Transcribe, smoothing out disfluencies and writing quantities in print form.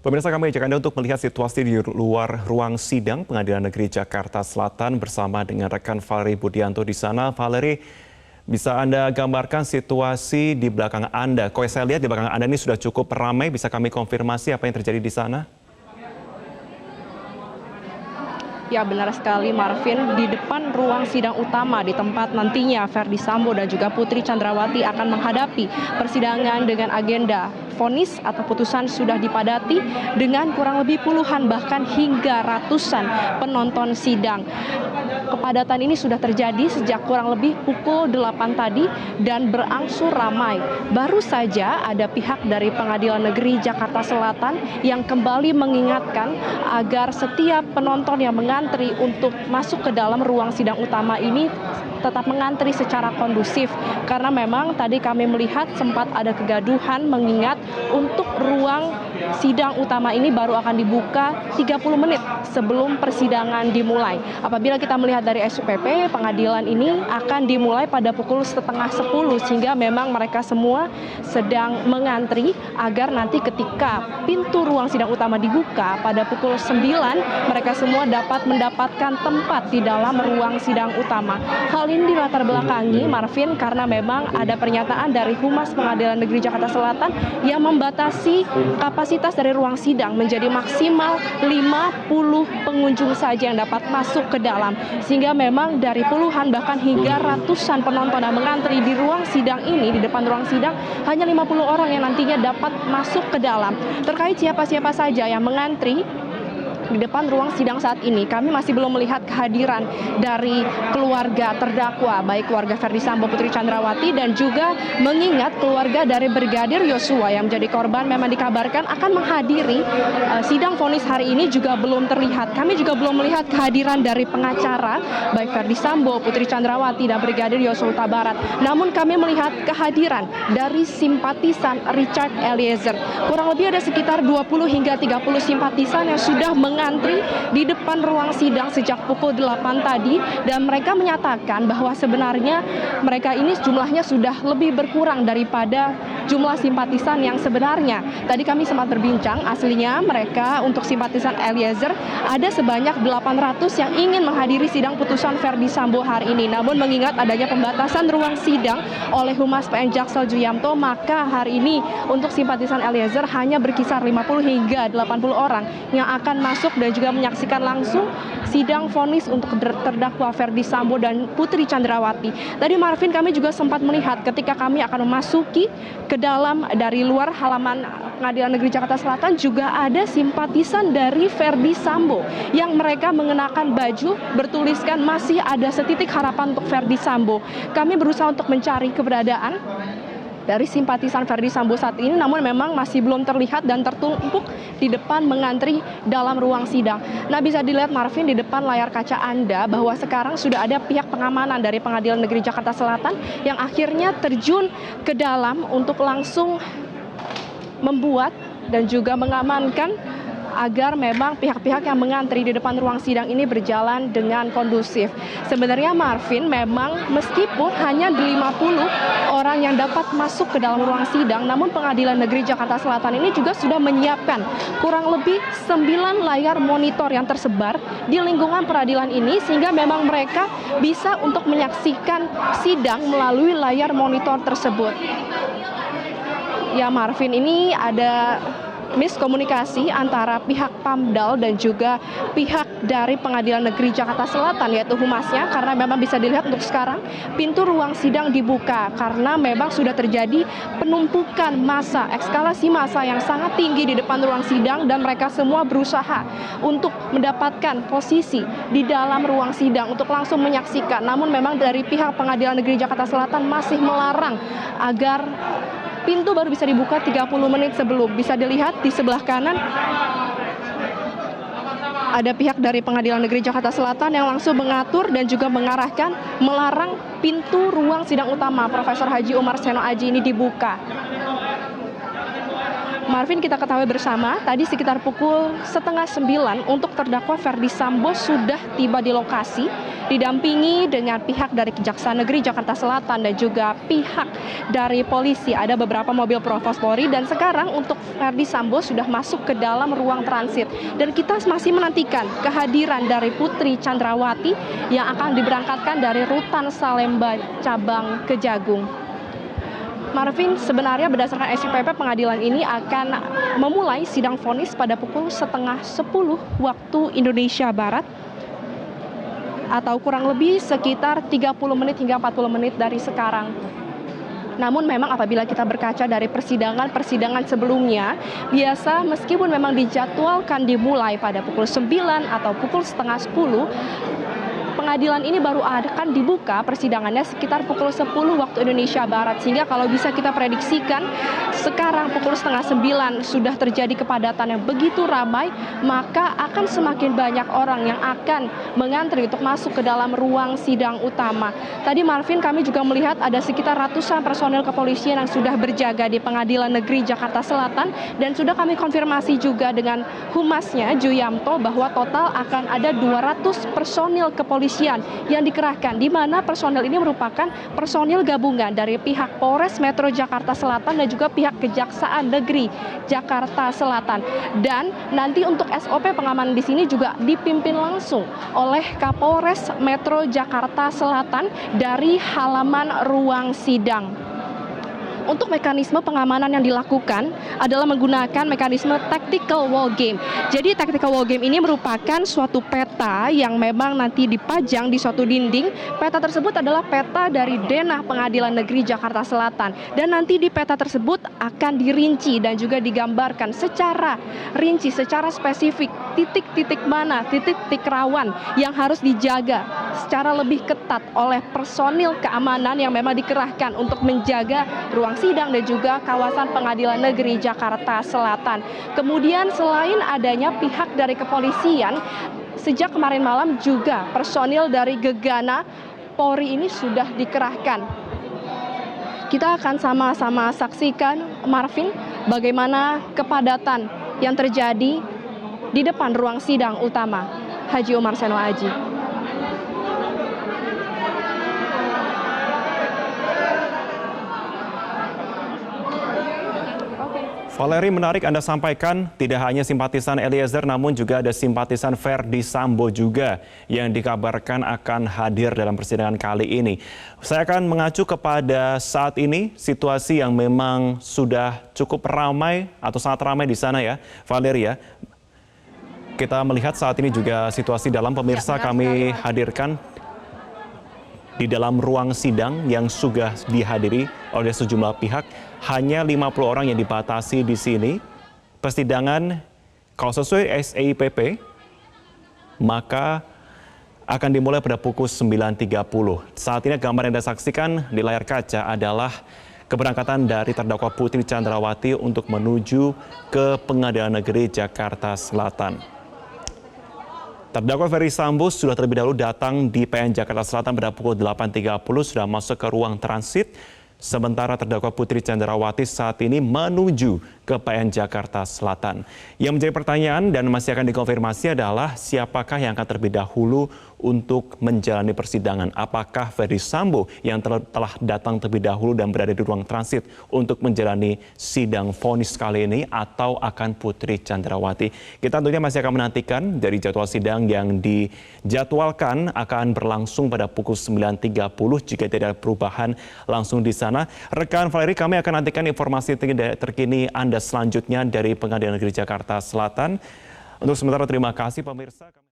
Pemirsa, kami ajak Anda untuk melihat situasi di luar ruang sidang Pengadilan Negeri Jakarta Selatan bersama dengan rekan Valerie Budianto di sana. Valerie, bisa Anda gambarkan situasi di belakang Anda? Kalau saya lihat di belakang Anda ini sudah cukup ramai, bisa kami konfirmasi apa yang terjadi di sana? Ya, benar sekali Marvin, di depan ruang sidang utama di tempat nantinya Ferdy Sambo dan juga Putri Chandrawati akan menghadapi persidangan dengan agenda vonis atau putusan sudah dipadati dengan kurang lebih puluhan bahkan hingga ratusan penonton sidang. Kepadatan ini sudah terjadi sejak kurang lebih pukul 8 tadi dan berangsur ramai. Baru saja ada pihak dari Pengadilan Negeri Jakarta Selatan yang kembali mengingatkan agar setiap penonton yang mengantri untuk masuk ke dalam ruang sidang utama ini tetap mengantri secara kondusif. Karena memang tadi kami melihat sempat ada kegaduhan mengingat untuk ruang sidang utama ini baru akan dibuka 30 menit sebelum persidangan dimulai. Apabila kita melihat dari SUPP, pengadilan ini akan dimulai pada pukul 9:30 sehingga memang mereka semua sedang mengantri agar nanti ketika pintu ruang sidang utama dibuka pada pukul 9, mereka semua dapat mendapatkan tempat di dalam ruang sidang utama. Hal ini dilatar belakangi, Marvin, karena memang ada pernyataan dari Humas Pengadilan Negeri Jakarta Selatan yang membatasi kapasitas dari ruang sidang menjadi maksimal 50 pengunjung saja yang dapat masuk ke dalam. Sehingga memang dari puluhan bahkan hingga ratusan penonton yang mengantri di ruang sidang ini, di depan ruang sidang, hanya 50 orang yang nantinya dapat masuk ke dalam. Terkait siapa-siapa saja yang mengantri di depan ruang sidang saat ini, kami masih belum melihat kehadiran dari keluarga terdakwa, baik keluarga Ferdy Sambo, Putri Chandrawati, dan juga mengingat keluarga dari Brigadir Yosua yang menjadi korban memang dikabarkan akan menghadiri sidang vonis hari ini juga belum terlihat. Kami juga belum melihat kehadiran dari pengacara, baik Ferdy Sambo, Putri Chandrawati, dan Brigadir Yosua Huta Barat. Namun kami melihat kehadiran dari simpatisan Richard Eliezer. Kurang lebih ada sekitar 20 hingga 30 simpatisan yang sudah mengantri di depan ruang sidang sejak pukul 8 tadi, dan mereka menyatakan bahwa sebenarnya mereka ini jumlahnya sudah lebih berkurang daripada jumlah simpatisan yang sebenarnya. Tadi kami sempat berbincang, aslinya mereka untuk simpatisan Eliezer ada sebanyak 800 yang ingin menghadiri sidang putusan Ferdy Sambo hari ini. Namun mengingat adanya pembatasan ruang sidang oleh Humas PN Jaksel Juyamto, maka hari ini untuk simpatisan Eliezer hanya berkisar 50 hingga 80 orang yang akan masuk dan juga menyaksikan langsung sidang vonis untuk terdakwa Ferdy Sambo dan Putri Chandrawati. Tadi Marvin, kami juga sempat melihat ketika kami akan memasuki ke dalam dari luar halaman Pengadilan Negeri Jakarta Selatan juga ada simpatisan dari Ferdy Sambo yang mereka mengenakan baju bertuliskan masih ada setitik harapan untuk Ferdy Sambo. Kami berusaha untuk mencari keberadaan dari simpatisan Ferdy Sambo saat ini, namun memang masih belum terlihat dan tertumpuk di depan mengantri dalam ruang sidang. Nah, bisa dilihat Marvin di depan layar kaca Anda bahwa sekarang sudah ada pihak pengamanan dari Pengadilan Negeri Jakarta Selatan yang akhirnya terjun ke dalam untuk langsung membuat dan juga mengamankan agar memang pihak-pihak yang mengantri di depan ruang sidang ini berjalan dengan kondusif. Sebenarnya Marvin, memang meskipun hanya 50 orang yang dapat masuk ke dalam ruang sidang, namun Pengadilan Negeri Jakarta Selatan ini juga sudah menyiapkan kurang lebih 9 layar monitor yang tersebar di lingkungan peradilan ini, sehingga memang mereka bisa untuk menyaksikan sidang melalui layar monitor tersebut. Ya Marvin, ini ada miskomunikasi antara pihak Pamdal dan juga pihak dari Pengadilan Negeri Jakarta Selatan, yaitu humasnya, karena memang bisa dilihat untuk sekarang pintu ruang sidang dibuka karena memang sudah terjadi penumpukan massa, ekskalasi massa yang sangat tinggi di depan ruang sidang, dan mereka semua berusaha untuk mendapatkan posisi di dalam ruang sidang untuk langsung menyaksikan. Namun memang dari pihak Pengadilan Negeri Jakarta Selatan masih melarang agar pintu baru bisa dibuka 30 menit sebelum. Bisa dilihat di sebelah kanan ada pihak dari Pengadilan Negeri Jakarta Selatan yang langsung mengatur dan juga mengarahkan melarang pintu ruang sidang utama Profesor Haji Umar Seno Aji ini dibuka. Marvin, kita ketahui bersama tadi sekitar pukul 8:30 untuk terdakwa Ferdi Sambo sudah tiba di lokasi didampingi dengan pihak dari Kejaksaan Negeri Jakarta Selatan dan juga pihak dari polisi. Ada beberapa mobil Provos Polri dan sekarang untuk Ferdi Sambo sudah masuk ke dalam ruang transit dan kita masih menantikan kehadiran dari Putri Chandrawati yang akan diberangkatkan dari Rutan Salemba cabang Kejagung. Marvin, sebenarnya berdasarkan SIPP pengadilan ini akan memulai sidang vonis pada pukul 9:30 waktu Indonesia Barat atau kurang lebih sekitar 30 menit hingga 40 menit dari sekarang. Namun memang apabila kita berkaca dari persidangan sebelumnya, biasa meskipun memang dijadwalkan dimulai pada pukul 9 atau pukul 9:30, pengadilan ini baru akan dibuka persidangannya sekitar pukul 10 waktu Indonesia Barat. Sehingga kalau bisa kita prediksikan sekarang pukul 8:30 sudah terjadi kepadatan yang begitu ramai, maka akan semakin banyak orang yang akan mengantri untuk masuk ke dalam ruang sidang utama. Tadi Marvin, kami juga melihat ada sekitar ratusan personel kepolisian yang sudah berjaga di Pengadilan Negeri Jakarta Selatan dan sudah kami konfirmasi juga dengan humasnya Juyamto bahwa total akan ada 200 personil kepolisian yang dikerahkan, di mana personil ini merupakan personil gabungan dari pihak Polres Metro Jakarta Selatan dan juga pihak Kejaksaan Negeri Jakarta Selatan. Dan nanti untuk SOP pengamanan di sini juga dipimpin langsung oleh Kapolres Metro Jakarta Selatan dari halaman ruang sidang. Untuk mekanisme pengamanan yang dilakukan adalah menggunakan mekanisme tactical wall game. Jadi tactical wall game ini merupakan suatu peta yang memang nanti dipajang di suatu dinding. Peta tersebut adalah peta dari Denah Pengadilan Negeri Jakarta Selatan. Dan nanti di peta tersebut akan dirinci dan juga digambarkan secara rinci, secara spesifik titik-titik mana, titik-titik rawan yang harus dijaga secara lebih ketat oleh personil keamanan yang memang dikerahkan untuk menjaga ruang sidang dan juga kawasan Pengadilan Negeri Jakarta Selatan. Kemudian selain adanya pihak dari kepolisian, sejak kemarin malam juga personil dari Gegana Polri ini sudah dikerahkan. Kita akan sama-sama saksikan, Marvin, bagaimana kepadatan yang terjadi di depan ruang sidang utama Haji Omar Seno Aji. Valeri, menarik Anda sampaikan tidak hanya simpatisan Eliezer namun juga ada simpatisan Ferdi Sambo juga yang dikabarkan akan hadir dalam persidangan kali ini. Saya akan mengacu kepada saat ini situasi yang memang sudah cukup ramai atau sangat ramai di sana ya, Valeri ya. Kita melihat saat ini juga situasi dalam pemirsa kami hadirkan di dalam ruang sidang yang sudah dihadiri oleh sejumlah pihak. Hanya 50 orang yang dibatasi di sini. Persidangan kalau sesuai SIPP maka akan dimulai pada pukul 9.30. Saat ini gambar yang Anda saksikan di layar kaca adalah keberangkatan dari terdakwa Putri Chandrawati untuk menuju ke Pengadilan Negeri Jakarta Selatan. Terdakwa Ferdi Sambo sudah terlebih dahulu datang di PN Jakarta Selatan pada pukul 8.30, sudah masuk ke ruang transit. Sementara terdakwa Putri Chandrawati saat ini menuju ke PN Jakarta Selatan. Yang menjadi pertanyaan dan masih akan dikonfirmasi adalah siapakah yang akan terlebih dahulu untuk menjalani persidangan. Apakah Ferdi Sambo yang telah datang terlebih dahulu dan berada di ruang transit untuk menjalani sidang vonis kali ini atau akan Putri Chandrawati. Kita tentunya masih akan menantikan dari jadwal sidang yang dijadwalkan akan berlangsung pada pukul 9.30 jika tidak ada perubahan langsung di sana. Rekan Valeri, kami akan nantikan informasi terkini Anda selanjutnya dari Pengadilan Negeri Jakarta Selatan. Untuk sementara terima kasih pemirsa.